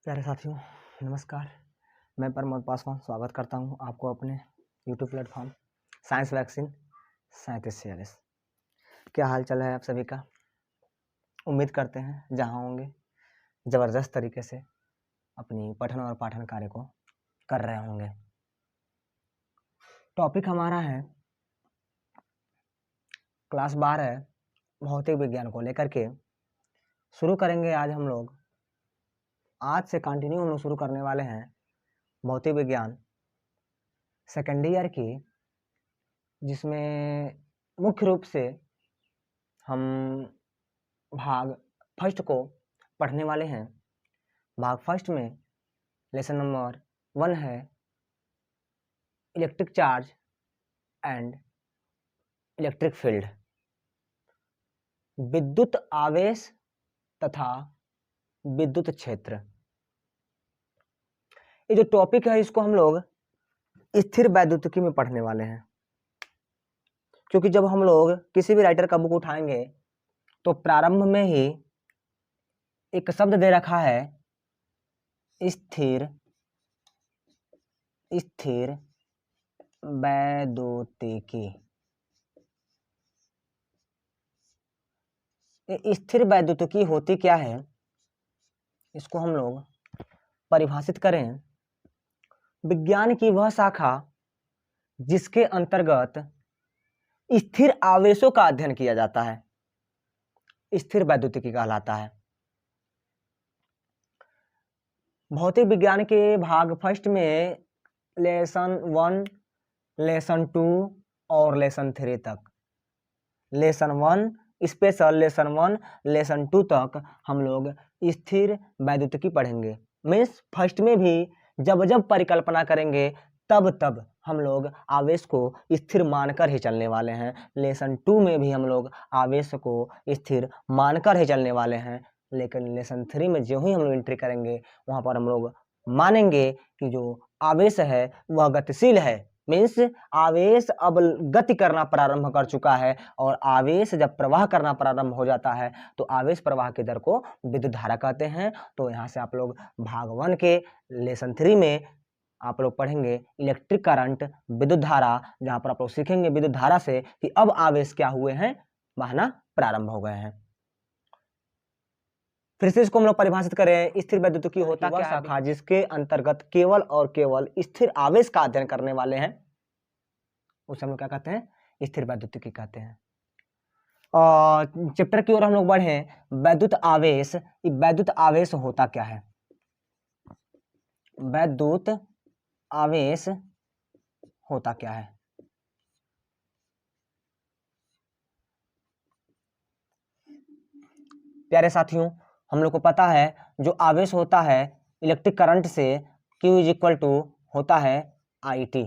प्यारे साथियों, नमस्कार। मैं प्रमोद पासवान स्वागत करता हूं आपको अपने यूट्यूब प्लेटफॉर्म साइंस वैक्सीन 3746। क्या हाल चाल है आप सभी का? उम्मीद करते हैं जहां होंगे ज़बरदस्त तरीके से अपनी पठन और पाठन कार्य को कर रहे होंगे। टॉपिक हमारा है क्लास 12 भौतिक विज्ञान को लेकर के शुरू करेंगे। आज से कंटिन्यू हम लोग शुरू करने वाले हैं भौतिक विज्ञान सेकेंड ईयर की, जिसमें मुख्य रूप से हम भाग फर्स्ट को पढ़ने वाले हैं। भाग फर्स्ट में लेसन नंबर 1 है electric charge and electric field, विद्युत आवेश तथा विद्युत क्षेत्र। ये जो टॉपिक है इसको हम लोग स्थिर वैद्युतिकी में पढ़ने वाले हैं, क्योंकि जब हम लोग किसी भी राइटर का बुक उठाएंगे तो प्रारंभ में ही एक शब्द दे रखा है स्थिर वैद्युतिकी। ये स्थिर वैद्युतिकी होती क्या है, इसको हम लोग परिभाषित करें। विज्ञान की वह शाखा जिसके अंतर्गत स्थिर आवेशों का अध्ययन किया जाता है, स्थिर वैद्युतिकी कहलाता है। भौतिक विज्ञान के भाग फर्स्ट में लेसन 1, लेसन 2 और लेसन 3 तक, लेसन 1 स्पेशल, लेसन 1 लेसन 2 तक हम लोग स्थिर वैद्युतिकी पढ़ेंगे। मीन्स फर्स्ट में भी जब जब परिकल्पना करेंगे तब तब हम लोग आवेश को स्थिर मानकर ही चलने वाले हैं। लेसन 2 में भी हम लोग आवेश को स्थिर मानकर ही चलने वाले हैं, लेकिन लेसन 3 में जो ही हम लोग एंट्री करेंगे वहां पर हम लोग मानेंगे कि जो आवेश है वह गतिशील है। मीन्स आवेश अब गति करना प्रारंभ कर चुका है, और आवेश जब प्रवाह करना प्रारंभ हो जाता है तो आवेश प्रवाह की दर को विद्युत धारा कहते हैं। तो यहाँ से आप लोग भाग 1 के लेसन 3 में आप लोग पढ़ेंगे इलेक्ट्रिक करंट, विद्युत धारा, जहां पर आप लोग सीखेंगे विद्युत धारा से कि अब आवेश क्या हुए हैं, बहना प्रारंभ हो गए हैं। फिर से इसको हम लोग परिभाषित करें। स्थिर वैद्युतिकी होता क्या है? शाखा जिसके अंतर्गत केवल और केवल स्थिर आवेश का अध्ययन करने वाले हैं, उसे हम लोग क्या कहते हैं? स्थिर वैद्युतिकी कहते हैं। और चैप्टर की ओर हम लोग बढ़े। वैद्युत आवेश, वैद्युत आवेश होता क्या है? वैद्युत आवेश होता क्या है? प्यारे साथियों, हम लोग को पता है जो आवेश होता है इलेक्ट्रिक करंट से Q = होता है IT।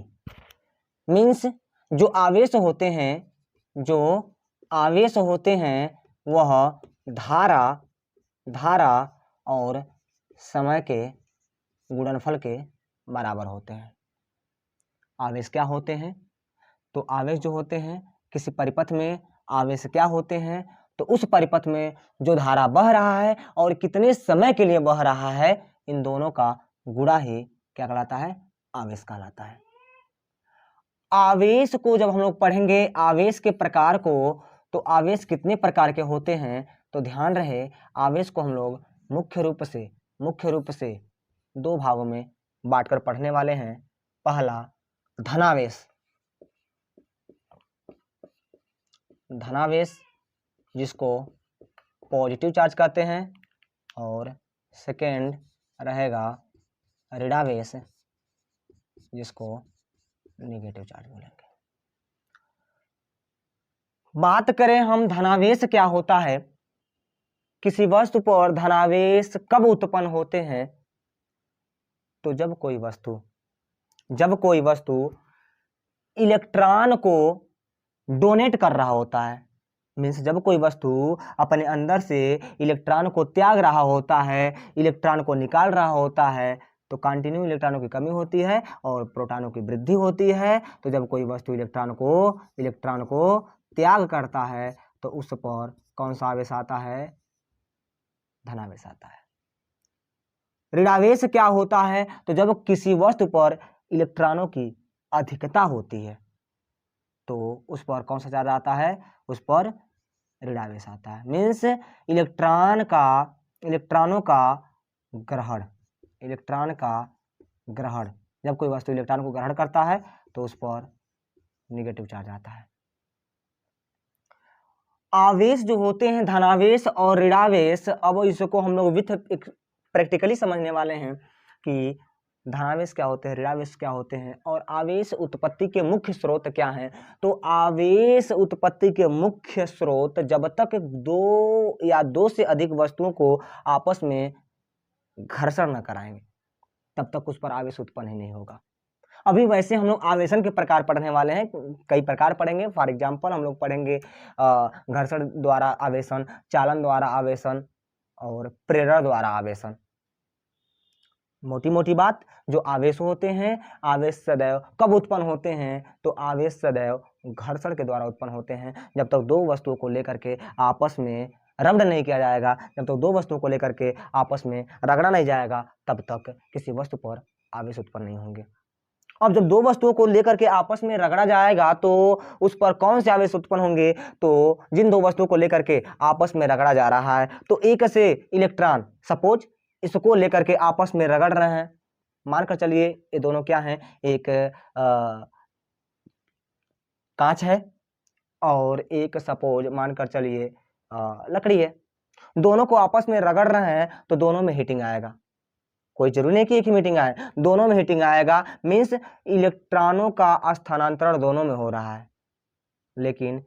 मीन्स जो आवेश होते हैं वह धारा और समय के गुणनफल के बराबर होते हैं। आवेश क्या होते हैं? तो आवेश जो होते हैं किसी परिपथ में, आवेश क्या होते हैं? तो उस परिपथ में जो धारा बह रहा है और कितने समय के लिए बह रहा है, इन दोनों का गुणा ही क्या कहलाता है? आवेश कहलाता है। आवेश को जब हम लोग पढ़ेंगे, आवेश के प्रकार को, तो आवेश कितने प्रकार के होते हैं, तो ध्यान रहे आवेश को हम लोग मुख्य रूप से 2 भागों में बांटकर पढ़ने वाले हैं। पहला धनावेश जिसको पॉजिटिव चार्ज कहते हैं, और सेकेंड रहेगा ऋणावेश जिसको नेगेटिव चार्ज बोलेंगे। बात करें हम धनावेश क्या होता है, किसी वस्तु पर धनावेश कब उत्पन्न होते हैं, तो जब कोई वस्तु इलेक्ट्रॉन को डोनेट कर रहा होता है। मीन्स जब कोई वस्तु अपने अंदर से इलेक्ट्रॉन को त्याग रहा होता है, इलेक्ट्रॉन को निकाल रहा होता है, तो कंटिन्यू इलेक्ट्रॉनों की कमी होती है और प्रोटॉनों की वृद्धि होती है। तो जब कोई वस्तु इलेक्ट्रॉन को त्याग करता है तो उस पर कौन सा आवेश आता है? धनावेश आता है। ऋणावेश क्या होता है? तो जब किसी वस्तु पर इलेक्ट्रॉनों की अधिकता होती है तो उस पर कौन सा चार्ज आता है? उस पर ऋणावेश आता है। मीन्स इलेक्ट्रॉनों का ग्रहण, जब कोई वस्तु इलेक्ट्रॉन को ग्रहण करता है तो उस पर निगेटिव चार्ज आता है। आवेश जो होते हैं धनावेश और ऋणावेश, अब इसको हम लोग विथ प्रैक्टिकली समझने वाले हैं कि धनावेश क्या होते हैं, ऋणावेश क्या होते हैं और आवेश उत्पत्ति के मुख्य स्रोत क्या हैं। तो आवेश उत्पत्ति के मुख्य स्रोत जब तक दो या दो से अधिक वस्तुओं को आपस में घर्षण न कराएंगे तब तक उस पर आवेश उत्पन्न ही नहीं होगा। अभी वैसे हम लोग आवेशन के प्रकार पढ़ने वाले हैं, कई प्रकार पढ़ेंगे। फॉर एग्जांपल हम लोग पढ़ेंगे घर्षण द्वारा आवेशन, चालन द्वारा आवेशन और प्रेरण द्वारा आवेशन। मोटी मोटी बात, जो आवेश होते हैं, आवेश सदैव कब उत्पन्न होते हैं? तो आवेश सदैव घर्षण के द्वारा उत्पन्न होते हैं। जब तक दो वस्तुओं को लेकर के आपस में रगड़ नहीं किया जाएगा, जब तक दो वस्तुओं को लेकर के आपस में रगड़ा नहीं जाएगा तब तक किसी वस्तु पर आवेश उत्पन्न नहीं होंगे। अब जब दो वस्तुओं को लेकर के आपस में रगड़ा जाएगा तो उस पर कौन से आवेश उत्पन्न होंगे? तो जिन दो वस्तुओं को लेकर के आपस में रगड़ा जा रहा है तो एक से इलेक्ट्रॉन, सपोज इसको लेकर के आपस में रगड़ रहे हैं, मानकर चलिए ये दोनों क्या हैं, एक कांच है और एक सपोज मानकर चलिए लकड़ी है। दोनों को आपस में रगड़ रहे हैं तो दोनों में हीटिंग आएगा। कोई जरूरी नहीं कि एक ही मीटिंग आए, दोनों में हीटिंग आएगा। मीन्स इलेक्ट्रॉनों का स्थानांतरण दोनों में हो रहा है। लेकिन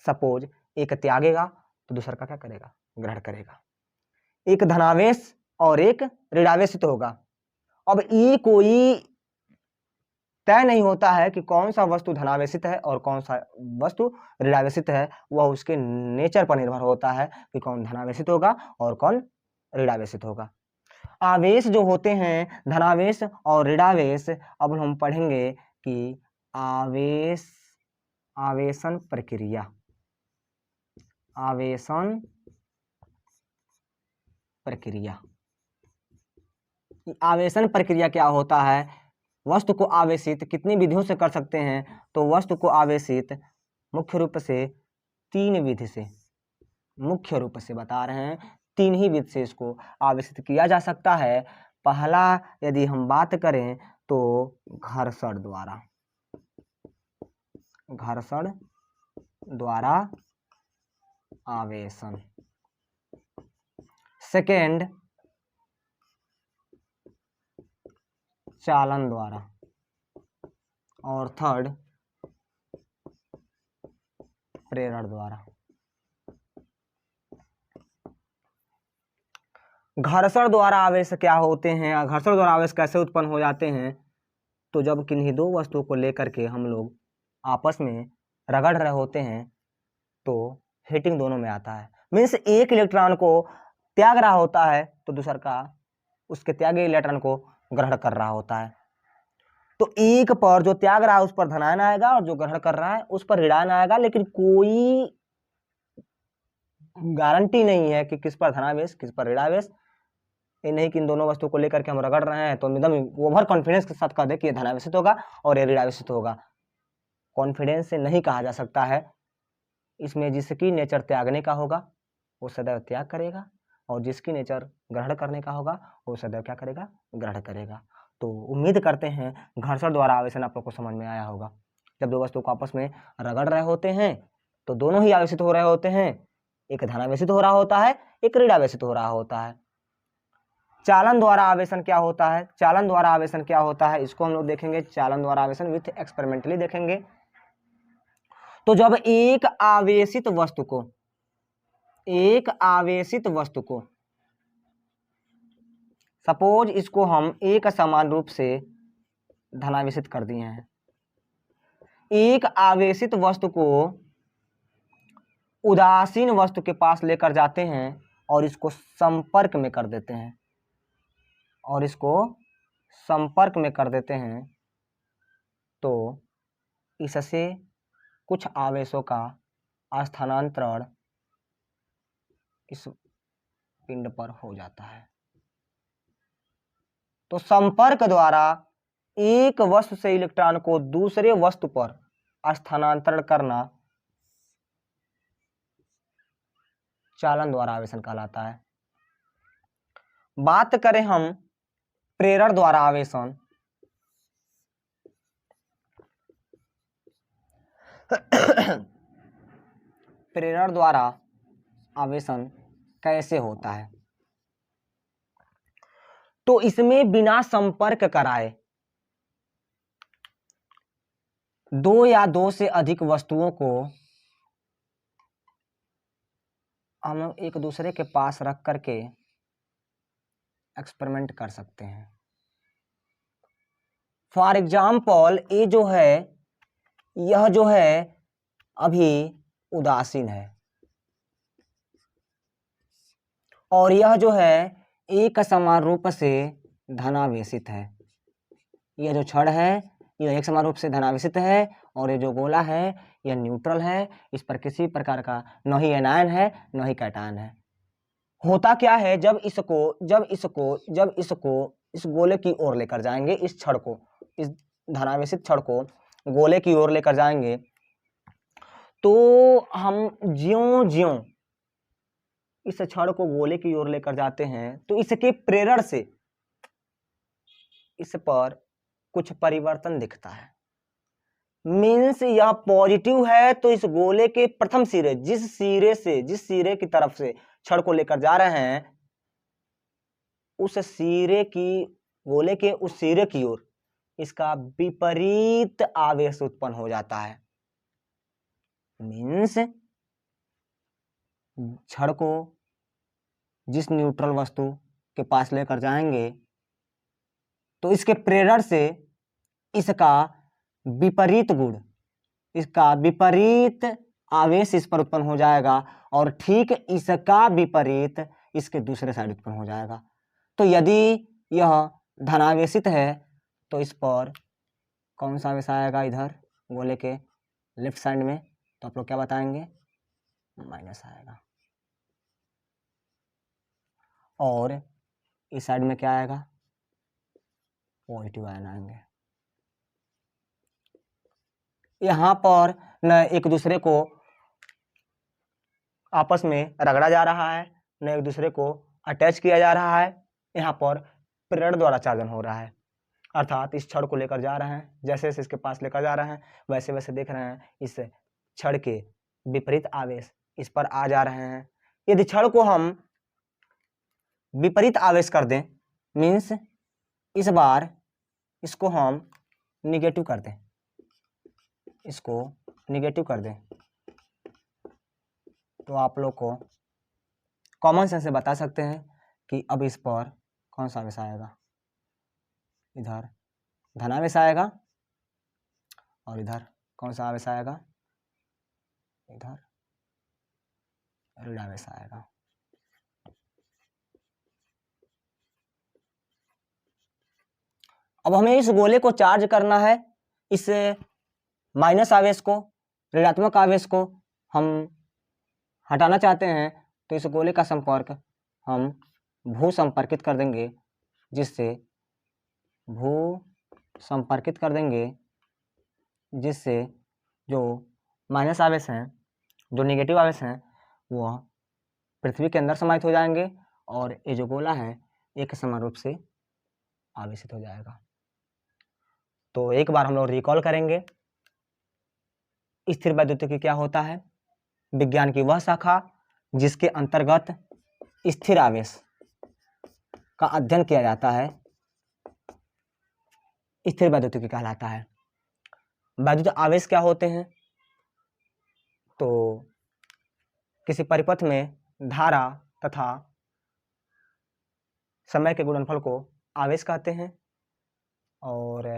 सपोज एक त्यागेगा तो दूसरा का क्या करेगा? ग्रहण करेगा। एक धनावेश और एक ऋणावेशित होगा। अब ये कोई तय नहीं होता है कि कौन सा वस्तु धनावेशित है और कौन सा वस्तु ऋणावेशित है। वह उसके नेचर पर निर्भर होता है कि कौन धनावेशित होगा और कौन ऋणावेशित होगा। आवेश जो होते हैं धनावेश और ऋणावेश, अब हम पढ़ेंगे कि आवेशन प्रक्रिया क्या होता है? वस्तु को आवेशित कितनी विधियों से कर सकते हैं? तो वस्तु को आवेशित मुख्य रूप से तीन विधि से, मुख्य रूप से बता रहे हैं, तीन ही विधि से इसको आवेशित किया जा सकता है। पहला यदि हम बात करें तो घर्षण द्वारा आवेशन, सेकेंड चालन द्वारा और थर्ड प्रेरण द्वारा। घर्षण द्वारा आवेश क्या होते हैं? घर्षण द्वारा आवेश कैसे उत्पन्न हो जाते हैं? तो जब किन्हीं दो वस्तुओं को लेकर के हम लोग आपस में रगड़ रहे होते हैं तो हीटिंग दोनों में आता है। मीन्स एक इलेक्ट्रॉन को त्याग रहा होता है तो दूसरा का उसके त्यागे इलेक्ट्रॉन को ग्रहण कर रहा होता है। तो एक पर जो त्याग रहा है उस पर धनायन आएगा और जो ग्रहण कर रहा है उस पर ऋणायन आएगा। लेकिन कोई गारंटी नहीं है कि किस पर धनावेश किस पर ऋणावेश। ये नहीं कि इन दोनों वस्तुओं को लेकर के हम रगड़ रहे हैं तो एकदम ओवर कॉन्फिडेंस के साथ कह दे कि ये धनावेशित होगा और ये ऋणावेशित होगा। कॉन्फिडेंस से नहीं कहा जा सकता है। इसमें जिसकी नेचर त्यागने का होगा वो सदैव त्याग करेगा और जिसकी नेचर ग्रहण करने का होगा वो सदैव क्या करेगा? ग्रहण करेगा। तो उम्मीद करते हैं घर्षण द्वारा आवेशन आप लोग को समझ में आया होगा। जब दो वस्तु को आपस में रगड़ रहे होते हैं तो दोनों ही आवेशित हो रहे होते हैं, एक धनावेशित हो रहा होता है, एक ऋणावेशित हो रहा होता है। चालन द्वारा आवेशन क्या होता है? चालन द्वारा आवेशन क्या होता है इसको हम लोग देखेंगे। चालन द्वारा आवेशन विथ एक्सपेरिमेंटली देखेंगे। तो जब एक आवेशित वस्तु को सपोज इसको हम एक समान रूप से धनावेशित कर दिए हैं, एक आवेशित वस्तु को उदासीन वस्तु के पास लेकर जाते हैं और इसको संपर्क में कर देते हैं तो इससे कुछ आवेशों का स्थानांतरण इस पिंड पर हो जाता है। तो संपर्क द्वारा एक वस्तु से इलेक्ट्रॉन को दूसरे वस्तु पर स्थानांतरण करना चालन द्वारा आवेशन कहलाता है। बात करें हम प्रेरण द्वारा आवेशन, प्रेरण द्वारा आवेशन कैसे होता है, तो इसमें बिना संपर्क कराए दो या दो से अधिक वस्तुओं को हम लोग एक दूसरे के पास रख करके एक्सपेरिमेंट कर सकते हैं। फॉर एग्जाम्पल ये जो है, यह जो है अभी उदासीन है और यह जो है एक समान रूप से धनावेशित है। यह जो छड़ है यह एक समान रूप से धनावेशित है और ये जो गोला है यह न्यूट्रल है। इस पर किसी प्रकार का न ही एनायन है न ही कैटायन है। होता क्या है, जब इसको इस गोले की ओर लेकर जाएंगे, इस छड़ को, इस धनावेशित छड़ को गोले की ओर लेकर जाएंगे, तो हम ज्यों-ज्यों इस छड़ को गोले की ओर लेकर जाते हैं तो इसके प्रेरण से इस पर कुछ परिवर्तन दिखता है। मीन्स यह पॉजिटिव है तो इस गोले के प्रथम सिरे, जिस सिरे की तरफ से छड़ को लेकर जा रहे हैं, उस सिरे की, गोले के उस सिरे की ओर इसका विपरीत आवेश उत्पन्न हो जाता है। मीन्स छड़ को जिस न्यूट्रल वस्तु के पास लेकर जाएंगे तो इसके प्रेरण से इसका विपरीत गुण, इसका विपरीत आवेश इस पर उत्पन्न हो जाएगा और ठीक इसका विपरीत इसके दूसरे साइड उत्पन्न हो जाएगा। तो यदि यह धनावेशित है तो इस पर कौन सा आवेश आएगा, इधर गोले के लेफ्ट साइड में, तो आप लोग क्या बताएंगे, माइनस आएगा। और इस साइड में क्या आएगा, पॉजिटिव आयन आएंगे। यहाँ पर न एक दूसरे को आपस में रगड़ा जा रहा है, न एक दूसरे को अटैच किया जा रहा है, यहाँ पर प्रेरण द्वारा चालन हो रहा है। अर्थात इस छड़ को लेकर जा रहे हैं, जैसे जैसे इसके पास लेकर जा रहे हैं वैसे वैसे देख रहे हैं इस छड़ के विपरीत आवेश इस पर आ जा रहे हैं। यदि छड़ को हम विपरीत आवेश कर दें, मीन्स इस बार इसको हम निगेटिव कर दें, इसको निगेटिव कर दें, तो आप लोग को कॉमन सेंस से बता सकते हैं कि अब इस पर कौन सा आवेश आएगा, इधर धनावेश आएगा और इधर कौन सा आवेश आएगा, इधर ऋणावेश आएगा। अब हमें इस गोले को चार्ज करना है, इस माइनस आवेश को, ऋणात्मक आवेश को हम हटाना चाहते हैं, तो इस गोले का संपर्क हम भू संपर्कित कर देंगे, जिससे भू संपर्कित कर देंगे, जिससे जो माइनस आवेश हैं, जो नेगेटिव आवेश हैं, वह पृथ्वी के अंदर समाहित हो जाएंगे और ये जो गोला है एक समान रूप से आवेशित हो जाएगा। तो एक बार हम लोग रिकॉल करेंगे स्थिर वैद्युतिकी क्या होता है। विज्ञान की वह शाखा जिसके अंतर्गत स्थिर आवेश का अध्ययन किया जाता है स्थिर वैद्युतिकी कहलाता है। वैद्युत आवेश क्या होते हैं, तो किसी परिपथ में धारा तथा समय के गुणनफल को आवेश कहते हैं और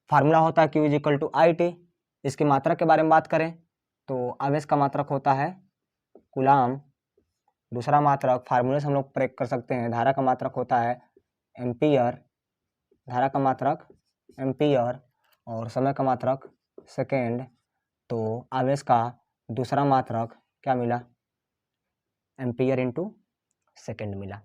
फार्मूला होता है Q = I/T। इसकी मात्रक के बारे में बात करें तो आवेश का मात्रक होता है कूलाम, दूसरा मात्रक फार्मूले से हम लोग प्रयोग कर सकते हैं, धारा का मात्रक होता है एम्पियर, धारा का मात्रक एम्पियर और समय का मात्रक सेकेंड। तो आवेश का दूसरा मात्रक क्या मिला, एम्पियर × सेकेंड मिला।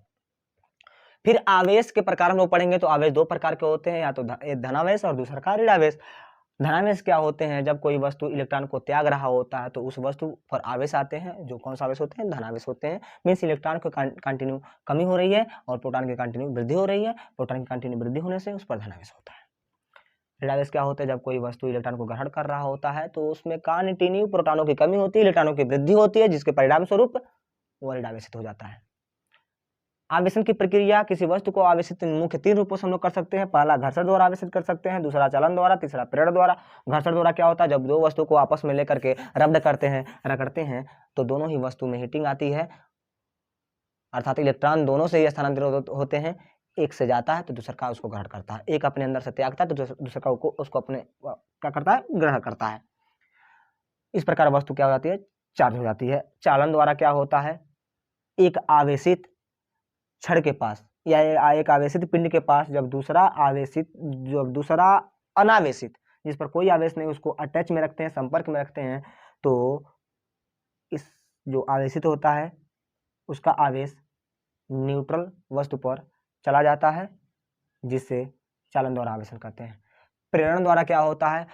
फिर आवेश के प्रकार हम लोग पढ़ेंगे तो आवेश दो प्रकार के होते हैं, या तो एक धनावेश और दूसरा का ऋणावेश। धनावेश क्या होते हैं? जब कोई वस्तु इलेक्ट्रॉन को त्याग रहा होता है तो उस वस्तु पर आवेश आते हैं, जो कौन सा आवेश होते हैं? धनावेश होते हैं। मीन्स इलेक्ट्रॉन को कंटिन्यू कमी हो रही है और प्रोटॉन की कंटिन्यू वृद्धि हो रही है, प्रोटॉन की कंटिन्यू वृद्धि होने से उस पर धनावेश होता है। ऋणावेश क्या होता है? जब कोई वस्तु इलेक्ट्रॉन को ग्रहण कर रहा होता है तो उसमें कंटिन्यू प्रोटॉनों की कमी होती है, इलेक्ट्रॉनों की वृद्धि होती है, जिसके परिणाम स्वरूप वह ऋणावेशित हो जाता है। आवेशन की प्रक्रिया, किसी वस्तु को आवेशित मुख्य 3 रूपों से हम लोग कर सकते हैं। पहला घर्षण द्वारा आवेशित कर सकते हैं, दूसरा चालन द्वारा, तीसरा प्रेरण द्वारा। घर्षण द्वारा क्या होता है? जब दो वस्तु को आपस में लेकर के रद्द रगड़ते हैं तो दोनों ही वस्तु में हीटिंग आती है, अर्थात इलेक्ट्रॉन दोनों से ही स्थानांतरित होते हैं। एक से जाता है तो दूसरा का उसको ग्रहण करता है, एक अपने अंदर से त्यागता है तो दूसरा का उसको अपने क्या करता है? ग्रहण करता है। इस प्रकार वस्तु क्या हो जाती है? चार्ज हो जाती है। चालन द्वारा क्या होता है? एक आवेशित छड़ के पास या एक आवेशित पिंड के पास जब दूसरा अनावेशित, जिस पर कोई आवेश नहीं, उसको अटैच में रखते हैं, संपर्क में रखते हैं, तो इस जो आवेशित होता है उसका आवेश न्यूट्रल वस्तु पर चला जाता है, जिससे चालन द्वारा आवेशन करते हैं। प्रेरण द्वारा क्या होता है?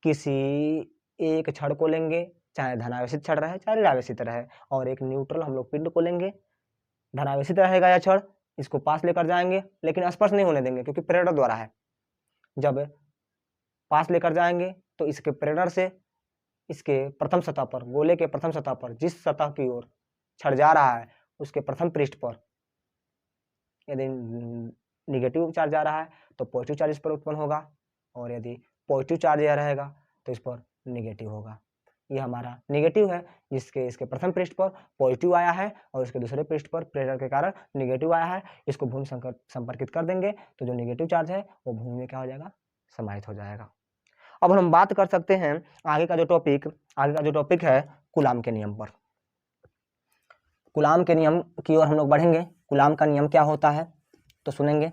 किसी एक छड़ को लेंगे, चाहे धनावेशित छड़ रहे चाहे ऋणावेशित रहे, और एक न्यूट्रल हम लोग पिंड को लेंगे, धनावेशित रहेगा या छड़, इसको पास लेकर जाएंगे, लेकिन स्पर्श नहीं होने देंगे क्योंकि प्रेरण द्वारा है। जब पास लेकर जाएंगे तो इसके प्रेरण से इसके प्रथम सतह पर, गोले के प्रथम सतह पर, जिस सतह की ओर छड़ जा रहा है उसके प्रथम पृष्ठ पर यदि निगेटिव चार्ज जा रहा है तो पॉजिटिव चार्ज इस पर उत्पन्न होगा, और यदि पॉजिटिव चार्ज यह रहेगा तो इस पर निगेटिव होगा। ये हमारा निगेटिव है, जिसके इसके प्रथम पृष्ठ पर पॉजिटिव आया है और इसके दूसरे पृष्ठ पर प्रेरण के कारण निगेटिव आया है। इसको भूमि संपर्कित कर देंगे तो जो निगेटिव चार्ज है वो भूमि में क्या हो जाएगा? समाहित हो जाएगा। अब हम बात कर सकते हैं आगे का जो टॉपिक है कूलाम के नियम पर। कूलाम के नियम की ओर हम लोग बढ़ेंगे। कूलाम का नियम क्या होता है तो सुनेंगे।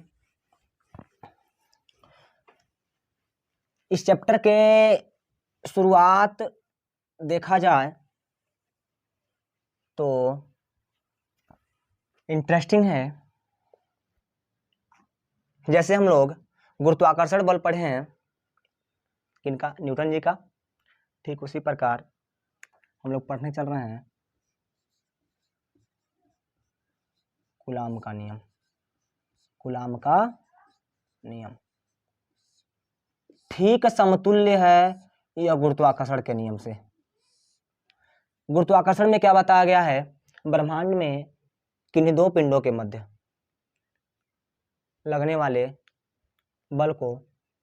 इस चैप्टर के शुरुआत देखा जाए तो इंटरेस्टिंग है। जैसे हम लोग गुरुत्वाकर्षण बल पढ़े हैं, किनका? न्यूटन जी का। ठीक उसी प्रकार हम लोग पढ़ने चल रहे हैं कूलाम का नियम। कूलाम का नियम ठीक समतुल्य है यह गुरुत्वाकर्षण के नियम से। गुरुत्वाकर्षण में क्या बताया गया है? ब्रह्मांड में किन्हीं दो पिंडों के मध्य लगने वाले बल को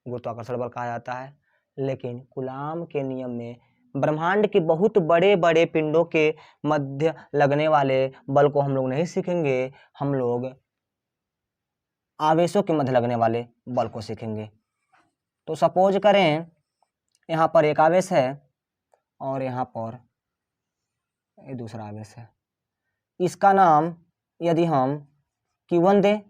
गुरुत्वाकर्षण बल कहा जाता है, लेकिन कूलाम के नियम में ब्रह्मांड के बहुत बड़े बड़े पिंडों के मध्य लगने वाले बल को हम लोग नहीं सीखेंगे, हम लोग आवेशों के मध्य लगने वाले बल को सीखेंगे। तो सपोज करें यहाँ पर एक आवेश है और यहाँ पर ये दूसरा आवेश है। इसका नाम यदि हम Q1 दें,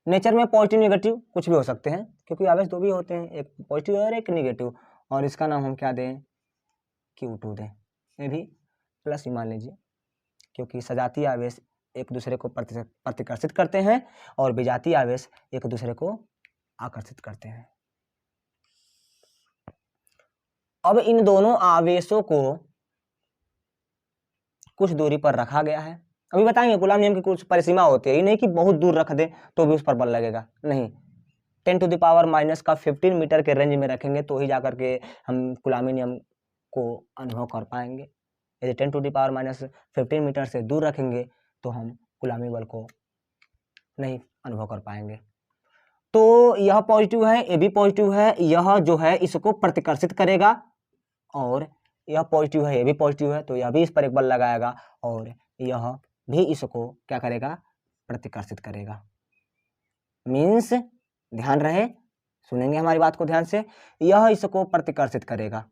नेचर में पॉजिटिव नेगेटिव कुछ भी हो सकते हैं क्योंकि आवेश दो भी होते हैं, एक पॉजिटिव और एक नेगेटिव, और इसका नाम हम क्या दें? Q2 दें। ये भी प्लस ही मान लीजिए, क्योंकि सजातीय आवेश एक दूसरे को प्रतिकर्षित करते हैं और विजातीय आवेश एक दूसरे को आकर्षित करते हैं। अब इन दोनों आवेशों को कुछ दूरी पर रखा गया है। अभी बताएंगे कूलाम नियम की कुछ परिसीमा होती है, ये नहीं कि बहुत दूर रख दे तो भी उस पर बल लगेगा, नहीं। 10⁻⁻ का 15 मीटर के रेंज में रखेंगे तो ही जाकर के हम कूलामी नियम को अनुभव कर पाएंगे। यदि 10⁻⁻15 मीटर से दूर रखेंगे तो हम कूलामी बल को नहीं अनुभव कर पाएंगे। तो यह पॉजिटिव है, ये भी पॉजिटिव है, यह जो है इसको प्रतिकर्षित करेगा, और यह पॉजिटिव है, ये भी पॉजिटिव है, तो यह भी इस पर एक बल लगाएगा और यह भी इसको क्या करेगा? प्रतिकर्षित करेगा। मीन्स ध्यान रहे, सुनेंगे हमारी बात को ध्यान से, यह इसको प्रतिकर्षित करेगा,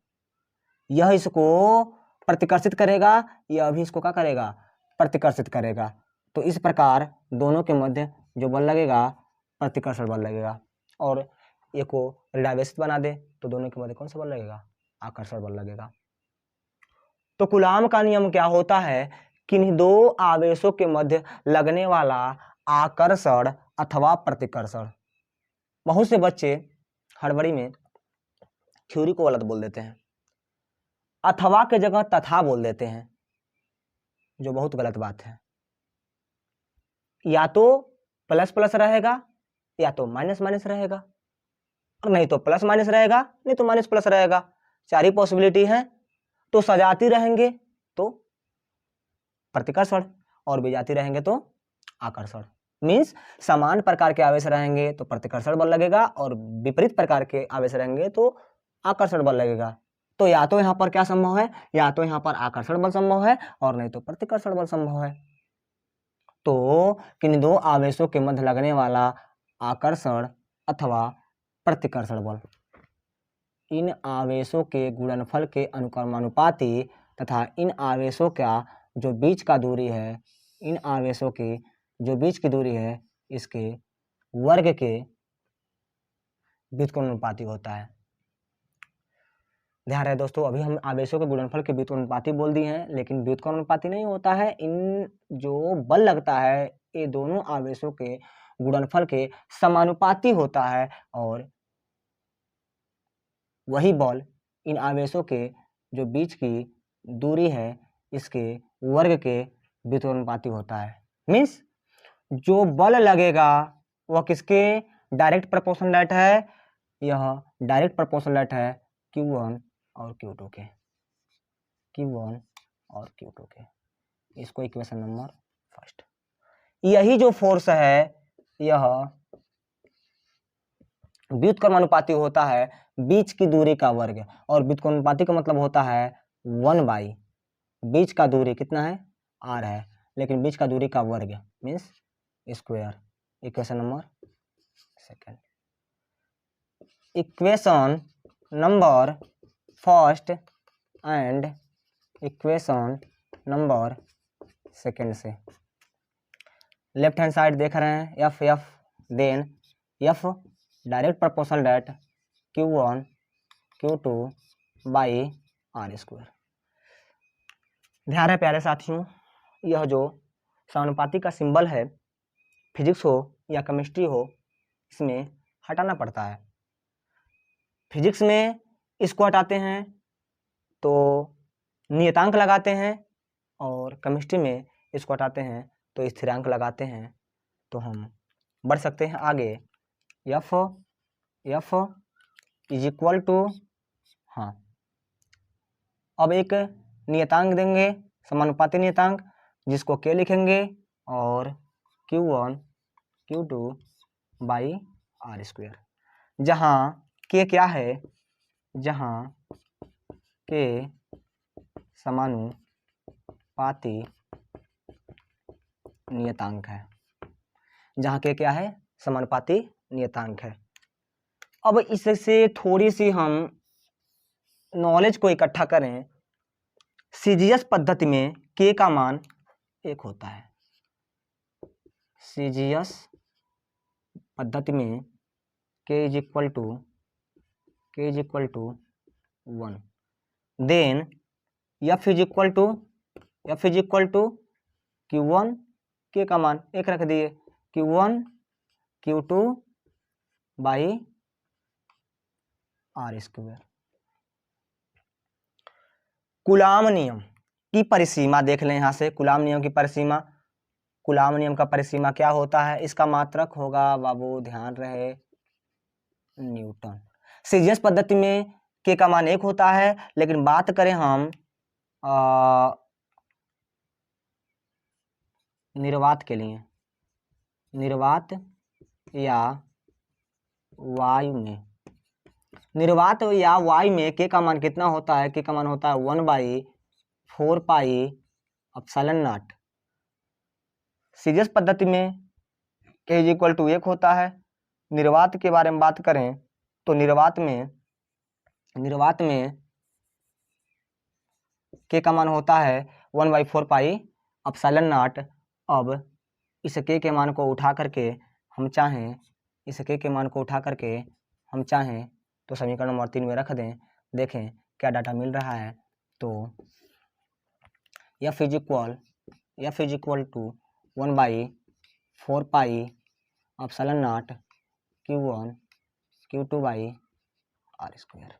यह इसको प्रतिकर्षित करेगा, यह भी इसको क्या करेगा? प्रतिकर्षित करेगा। तो इस प्रकार दोनों के मध्य जो बल लगेगा प्रतिकर्षण बल लगेगा, और एक को ऋणावेशित बना दे तो दोनों के मध्य कौन सा बल लगेगा? आकर्षण बल लगेगा। तो कूलाम का नियम क्या होता है? किन्हीं दो आवेशों के मध्य लगने वाला आकर्षण अथवा प्रतिकर्षण। बहुत से बच्चे हड़बड़ी में थ्योरी को गलत बोल देते हैं, अथवा के जगह तथा बोल देते हैं, जो बहुत गलत बात है। या तो प्लस प्लस रहेगा या तो माइनस माइनस रहेगा, और नहीं तो प्लस माइनस रहेगा, नहीं तो माइनस प्लस रहेगा। चार ही पॉसिबिलिटी है। तो सजाती रहेंगे तो प्रतिकर्षण और विजाती रहेंगे तो आकर्षण। मीन्स समान प्रकार के आवेश रहेंगे तो प्रतिकर्षण बल लगेगा और विपरीत प्रकार के आवेश रहेंगे तो आकर्षण बल लगेगा। तो या तो यहाँ पर क्या संभव है, या तो यहाँ पर आकर्षण बल संभव है और नहीं तो प्रतिकर्षण बल संभव है। तो किन दो आवेशों के मध्य लगने वाला आकर्षण अथवा प्रतिकर्षण बल इन आवेशों के गुणनफल के अनुक्रमानुपाती तथा इन आवेशों का जो बीच का दूरी है, इन आवेशों की जो बीच की दूरी है इसके वर्ग के व्युत्क्रमानुपाती होता है। ध्यान रहे दोस्तों, अभी हम आवेशों के गुणनफल के व्युत्क्रमानुपाती बोल दिए हैं, लेकिन व्युत्क्रमानुपाती नहीं होता है। इन जो बल लगता है ये दोनों आवेशों के गुणनफल के समानुपाती होता है और वही बल इन आवेशों के जो बीच की दूरी है इसके वर्ग के व्युत्क्रमानुपाती होता है। मीन्स जो बल लगेगा वह किसके डायरेक्ट प्रोपोर्शनल है, यह डायरेक्ट प्रोपोर्शनल है Q1 और Q2 के, Q1 और Q2 के। इसको इक्वेशन नंबर फर्स्ट। यही जो फोर्स है यह व्युत्क्रमानुपाती होता है बीच की दूरी का वर्ग, और व्युत्क्रमानुपाती का मतलब होता है 1/, बीच का दूरी कितना है r है, लेकिन बीच का दूरी का वर्ग means square. Equation number second. Equation number first and equation number second से लेफ्ट हैंड साइड देख रहे हैं F then F direct proportional that Q1 Q2 by R square. ध्यान है प्यारे साथियों, यह जो समानुपाती का सिंबल है फिजिक्स हो या केमिस्ट्री हो इसमें हटाना पड़ता है। फिजिक्स में इसको हटाते हैं तो नियतांक लगाते हैं, और केमिस्ट्री में इसको हटाते हैं तो स्थिरांक लगाते हैं, तो हम बढ़ सकते हैं आगे। एफ इज इक्वल टू, हाँ अब एक नियतांक देंगे समानुपाती नियतांक जिसको के लिखेंगे और Q1 Q2 by R square, जहाँ के क्या है, जहाँ के समानुपाती नियतांक है, जहाँ के क्या है समानुपाती नियतांक है। अब इससे थोड़ी सी हम नॉलेज को इकट्ठा करें। सीजीएस पद्धति में के का मान 1 होता है। सीजीएस पद्धति में K is equal to 1, then F is equal to Q1, K का मान 1 रख दिए, Q1 Q2 by R square. Coulomb नियम की परिसीमा देख लें यहाँ से। कूलाम नियम की परिसीमा, कूलाम नियम का परिसीमा क्या होता है, इसका मात्रक होगा बाबू ध्यान रहे न्यूटन। सीजीएस पद्धति में के का मान 1 होता है, लेकिन बात करें हम निर्वात के लिए, निर्वात या वायु में, निर्वात या वायु में के का मान कितना होता है, के का मान होता है 1/4 पाई एप्सिलॉन नॉट। सीजीएस पद्धति में के इज इक्वल टू 1 होता है। निर्वात के बारे में बात करें तो निर्वात में के का मान होता है 1/4 पाई एप्सिलॉन नॉट। अब इस के मान को उठा करके हम चाहें, इस के मान को उठा करके हम चाहें तो समीकरण नंबर 3 में रख दें, देखें क्या डाटा मिल रहा है। तो F is equal to 1/4 4 pi epsilon nought Q1 Q2 by R square.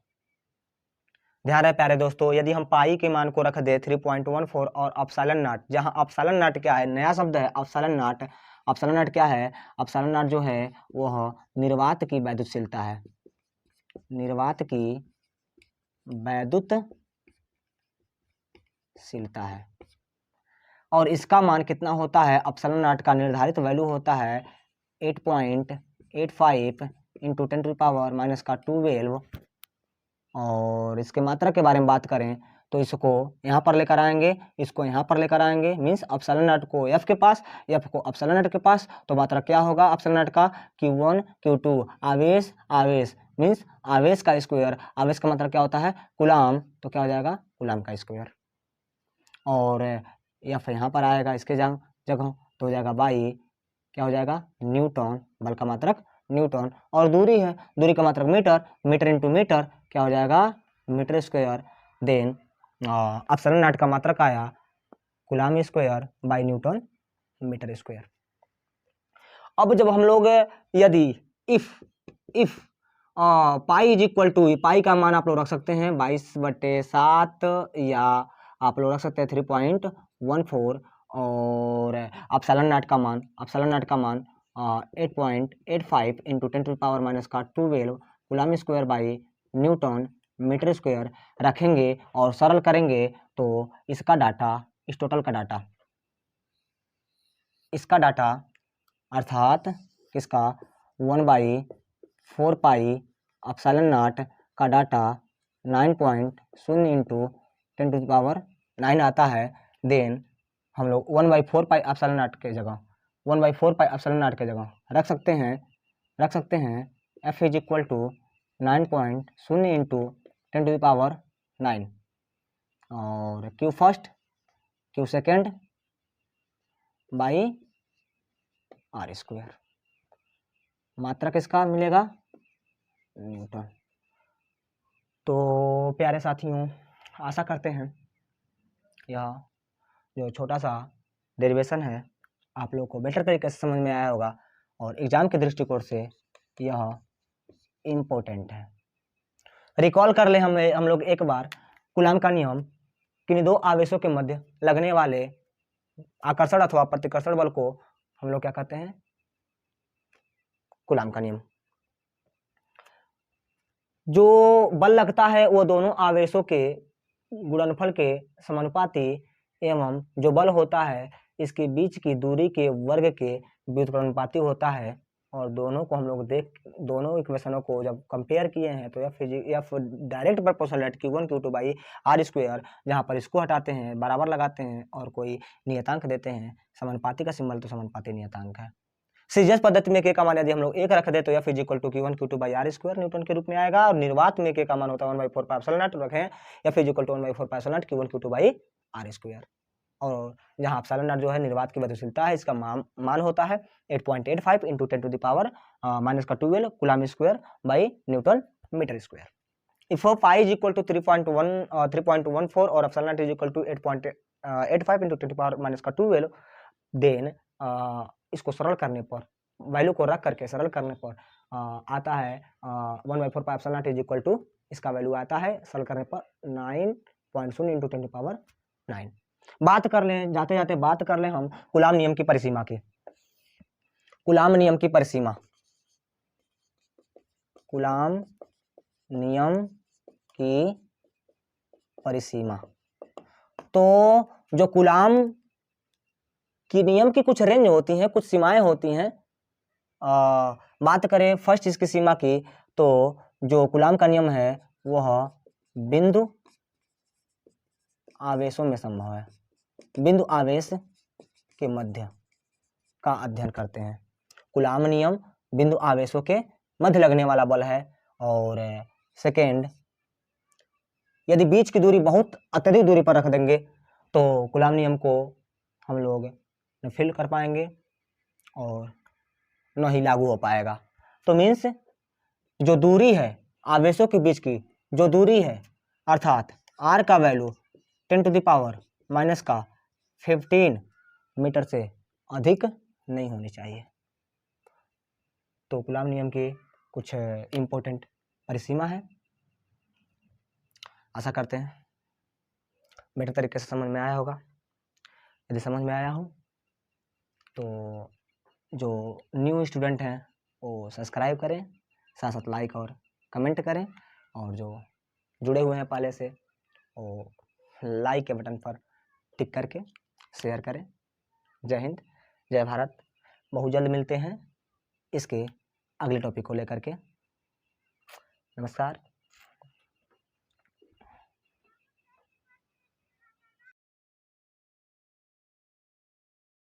ध्यान रहे प्यारे दोस्तों, यदि हम पाई के मान को रख दे 3.14 और एप्सिलॉन नॉट, जहाँ एप्सिलॉन नॉट क्या है, नया शब्द है एप्सिलॉन नॉट। एप्सिलॉन नॉट क्या है? एप्सिलॉन नॉट जो है वह निर्वात की वैद्युतशीलता है, निर्वात की वैद्युतशीलता है। और इसका मान कितना होता है? एप्सिलॉन नॉट का निर्धारित वैल्यू होता है 8.85 इंटू 10⁻⁻12। और इसके मात्रा के बारे में बात करें तो इसको यहाँ पर लेकर आएंगे, इसको यहाँ पर लेकर आएंगे, मीन्स एप्सिलॉन नॉट को F के पास, F को एप्सिलॉन नॉट के पास, तो मात्रा क्या होगा एप्सिलॉन नॉट का? Q1 Q2। आवेश, आवेश मीन्स आवेश का स्क्वायर, आवेश का मात्रा क्या होता है? कूलाम, तो क्या हो जाएगा? कूलाम का स्क्वायर। और F यहाँ पर आएगा इसके जगह, तो हो जाएगा बाई, क्या हो जाएगा? न्यूटन, बल का मात्रक न्यूटन। और दूरी है, दूरी का मात्रक मीटर, मीटर इंटू मीटर क्या हो जाएगा? Metre square. Then epsilon not का मात्रक आया coulomb square by newton metre square. अब जब हम लोग यदि if pi is equal to, pi का मान आप लोग रख सकते हैं 22/7 या आप लोग रख सकते हैं 3.14 और एप्सिलॉन नॉट का मान 8.85 into 10⁻⁻12 coulomb square by newton metre square रखेंगे और सरल करेंगे तो इसका डाटा, इस टोटल का डाटा, इसका डाटा अर्थात किसका? 1/4 पाई एप्सिलॉन नॉट का डाटा 9.0 इंटू 10⁻9 आता है। देन हम लोग 1/4 पाई एप्सिलॉन नॉट के जगह 1/4 पाई एप्सिलॉन नॉट के जगह रख सकते हैं F is equal to 9.0 into 10⁻9 और Q first Q second by R square. मात्रा किसका मिलेगा? न्यूटन। तो प्यारे साथियों, आशा करते हैं यह जो छोटा सा डेरिवेशन है आप लोग को बेटर तरीके से समझ में आया होगा और एग्जाम के दृष्टिकोण से यह इम्पोर्टेंट है। रिकॉल कर ले हम लोग एक बार कूलाम का नियम, किन्हीं दो आवेशों के मध्य लगने वाले आकर्षण अथवा प्रतिकर्षण बल को हम लोग क्या कहते हैं? कूलाम का नियम। जो बल लगता है वो दोनों आवेशों के गुणनफल के समानुपाती एवं जो बल होता है इसके बीच की दूरी के वर्ग के व्युत्क्रमानुपाती होता है। और दोनों को हम लोग दोनों इक्वेशनों को जब कंपेयर किए हैं तो F direct proportional at Q1 Q2 by R square, जहाँ पर इसको हटाते हैं, बराबर लगाते हैं और कोई नियतांक देते हैं, समानुपाती का सिंबल तो समानुपाती नियतांक है। सीजीएस पद्धति में के का मान यदि हम लोग 1 रख दे तो F is equal to Q1 Q2 by R square newton के रूप में आएगा। और निर्वात में के का मान होता है 1/4 पाई एप्सिलॉन नॉट, रखें F is equal to 1/4 pi epsilon nought Q1 Q2 by R square. और जहाँ एप्सिलॉन नॉट जो है निर्वात की वैद्युतशीलता है, इसका मान होता है 8.85 into 10⁻⁻12 coulomb square by newton metre square. If pi is equal to 3.14 और epsilon nought is equal to 8.85 into 10⁻⁻12 then इसको सरल करने पर, वैल्यू को रख करके सरल करने पर आता है 1/4 pi epsilon nought is equal to, इसका वैल्यू आता है सरल करने पर 9.0 इंटू 10⁻9। बात कर लें, जाते जाते बात कर लें हम कूलाम नियम की परिसीमा की। कूलाम नियम की परिसीमा, कूलाम नियम की परिसीमा। तो जो कूलाम की नियम की कुछ रेंज होती हैं, कुछ सीमाएं होती हैं। बात करें फर्स्ट इसकी सीमा की तो जो कूलाम का नियम है वह बिंदु आवेशों में संभव है, बिंदु आवेश के मध्य का अध्ययन करते हैं। कूलाम नियम बिंदु आवेशों के मध्य लगने वाला बल है। और सेकेंड, यदि बीच की दूरी बहुत अत्यधिक दूरी पर रख देंगे तो कूलाम नियम को हम लोग न फील कर पाएंगे और न ही लागू हो पाएगा। तो मीन्स जो दूरी है आवेशों के बीच की, जो दूरी है अर्थात r का वैल्यू 10⁻⁻15 मीटर से अधिक नहीं होनी चाहिए। तो कूलॉम नियम के कुछ इम्पोर्टेंट परिसीमा है। आशा करते हैं बेटर तरीके से समझ में आया होगा। यदि समझ में आया हो तो जो न्यू स्टूडेंट हैं वो सब्सक्राइब करें, साथ साथ लाइक और कमेंट करें, और जो जुड़े हुए हैं पहले से वो लाइक के बटन पर टिक करके शेयर करें। जय हिंद, जय भारत। बहुत जल्द मिलते हैं इसके अगले टॉपिक को लेकर के। नमस्कार।